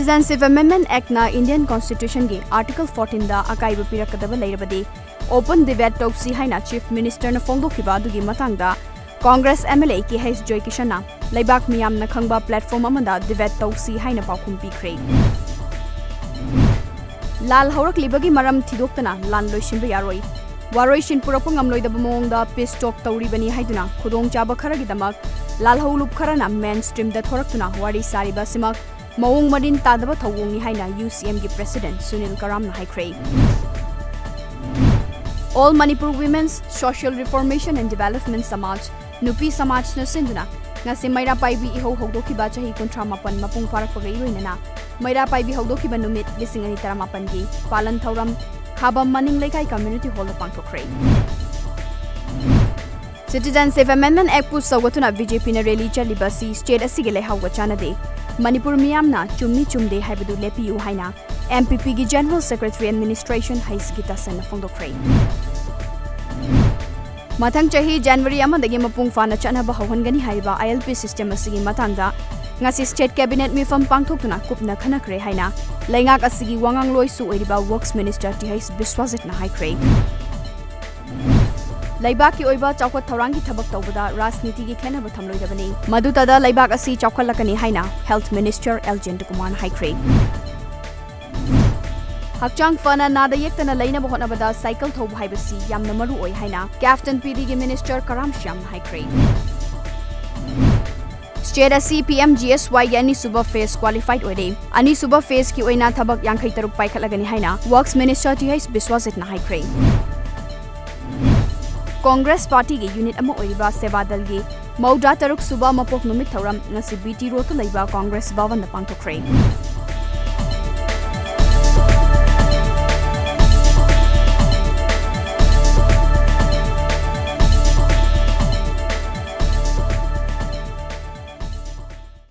Citizenship Amendment Act na Indian Constitution gi Article 14 da akaiba pirakadaba leirabadi open debate tausi haina Chief Minister na fongdokiba adugi matangda Congress MLA ki H Joy Kishana laibak miyam na khangba platform amanda debate tausi haina paukhum pikre Lal haurak libagi maram thidoktana lan loisinba yaroi waroi shin purapang amloidaba mongda peace talk tauribani haiduna khudong chaba kharagi damak lal haulup kharana mainstream da thoraktuna wari sariba simak Mawung Marin Tadaba Thawungi Haina UCM gi President Sunil Karamna haikre. All Manipur Women's Social Reformation and Development Samaj Nupi Samaj na sinduna ngasi Maira Paibi iho hogdoki ba chahi 38 mapung parak pagai roinana Maira Paibi hogdoki ba numit 2038 gi palan thauram Khabam Maning Lekai Community Hall pangthokre. Citizenship Amendment Act pu sawatuna BJP na rally chalibasi state asigi lehawga chanade Manipur miyamna chumni chumde haibadu lepiu haina MPP gi General Secretary Administration haisgita sen fongdokre Mathang chahi January amadagi mapung fana chanaba hawhangani haiba ILP system asigi matangda ngasi state cabinet mifam pangthokuna kupna khanakre haina laingak asigi wangang loisu oiriba Works Minister TH Biswajit na haikre Laibak ki oiba chawkhat thaurangi thabak tawbada rajniti gi khenaba thamloidabani madutada laibak asi chawkhalakani haina Health Minister Eljend Kumar haikre Hakchang fana nada yektana laina bahonabada cycle thob haibasi yamna maru oi haina Captain PD gi Minister Karam Shyam haikre State asi PMGSY yani suba phase qualified oide ani suba phase ki oina thabak 53 paikhalagani haina Works Minister TH Biswajit na haikre Congress Party gi unit ama oiriba Sevadal gi Mauda Taruk Suba Mapok Numit Thauram ngasi BT Road to Laiba Congress Bhavan na pangthokre